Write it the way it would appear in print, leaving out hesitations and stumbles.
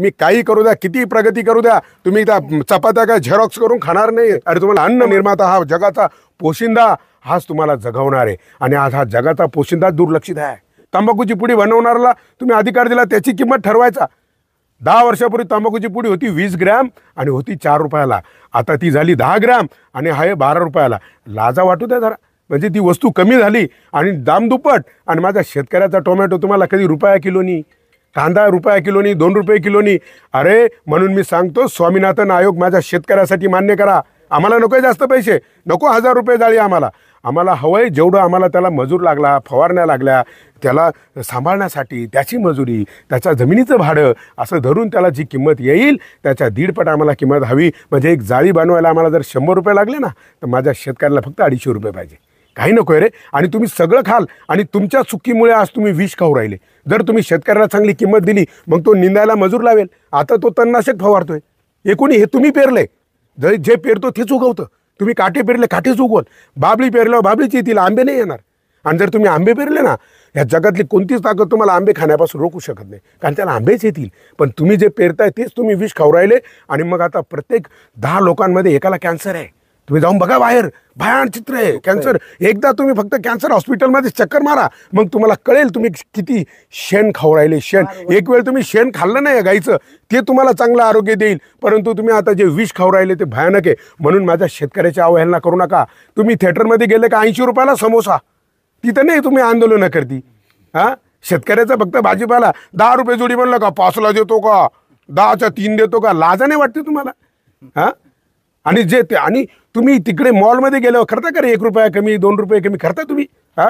तुम्ही काही करू द्या, किती प्रगती करू द्या, तुम्ही त्या चपात्या काय झेरॉक्स करून खाणार नाही. अरे तुम्हाला अन्न निर्माता, हा जगाचा पोशिंदा, हाच तुम्हाला जगवणार आहे. आणि आज हा जगाचा पोशिंदा दुर्लक्षित आहे. तंबाखूची पुडी बनवणाऱ्याला तुम्ही अधिकार दिला, त्याची किंमत ठरवायचा. 10 वर्षापूर्वी तंबाखूची पुडी होती 20 ग्रॅम आणि होती 4 रुपयाला. आता ती झाली 10 ग्रॅम आणि आहे 12 रुपयाला. लाजा वाटू द्या जरा. म्हणजे ती वस्तू कमी झाली आणि दाम दुप्पट. आणि माझ्या शेतकऱ्याचा टोमॅटो तुम्हाला कधी रुपया किलोनी, कांदा रुपया किलोनी, 2 रुपये किलोनी. अरे म्हणून मी सांगतो, स्वामीनाथन आयोग माझ्या शेतकऱ्यासाठी मान्य करा. आम्हाला नको जास्त पैसे, नको 1000 रुपये जाळी. आम्हाला हवंय जेवढं आम्हाला त्याला मजूर लागला, फवारण्या लागल्या, त्याला सांभाळण्यासाठी त्याची मजुरी, त्याच्या जमिनीचं भाडं असं धरून त्याला जी किंमत येईल त्याच्या 1.5 आम्हाला किंमत हवी. म्हणजे एक जाळी बनवायला आम्हाला जर 100 रुपये लागले ना, तर माझ्या शेतकऱ्याला फक्त 250 रुपये पाहिजे. काही नको रे. आणि तुम्ही सगळं खाल आणि तुमच्या चुकीमुळे आज तुम्ही विष खाऊ राहिले. जर तुम्ही शेतकऱ्याला चांगली किंमत दिली, मग तो निंदायला मजूर लावेल. आता तो तणनाशक फवारतोय. एकूण हे तुम्ही पेरले, जे पेरतो तेच उगवतं. तुम्ही काटे पेरले, काटेच उगवल. बाबळी पेरल्यावर बाबळीच येतील, आंबे नाही येणार. आणि जर तुम्ही आंबे पेरले ना, ह्या जगातली कोणतीच ताकद तुम्हाला आंबे खाण्यापासून रोखू शकत नाही, कारण त्याला आंबेच येतील. पण तुम्ही जे पेरताय तेच तुम्ही विष खाऊ राहिले. आणि मग आता प्रत्येक 10 लोकांमध्ये एकाला कॅन्सर आहे. तुम्ही जाऊन बघा बाहेर, भयान चित्र आहे कॅन्सर. एकदा तुम्ही फक्त कॅन्सर हॉस्पिटलमध्ये चक्कर मारा, मग तुम्हाला कळेल तुम्ही किती शेण खाऊ राहिले. शेण एक वेळ तुम्ही शेण खाल्लं नाही गाईचं, ते तुम्हाला चांगलं आरोग्य देईल. परंतु तुम्ही आता जे विष खाऊ राहिले ते भयानक आहे. म्हणून माझ्या शेतकऱ्याची अवहेलना करू नका. तुम्ही थिएटरमध्ये गेले का 80 रुपयाला समोसा, तिथं नाही तुम्ही आंदोलनं करती. हां, शेतकऱ्याचा फक्त भाजीपाला 10 रुपये जोडी म्हणलं का 5ला देतो का, 10च्या 3 देतो का, लाजा नाही वाटते तुम्हाला? हां, आणि जे ते, आणि तुम्ही तिकडे मॉलमध्ये गेल्यावर करता का रे 1 रुपया कमी, 2 रुपये कमी करता तुम्ही? हां,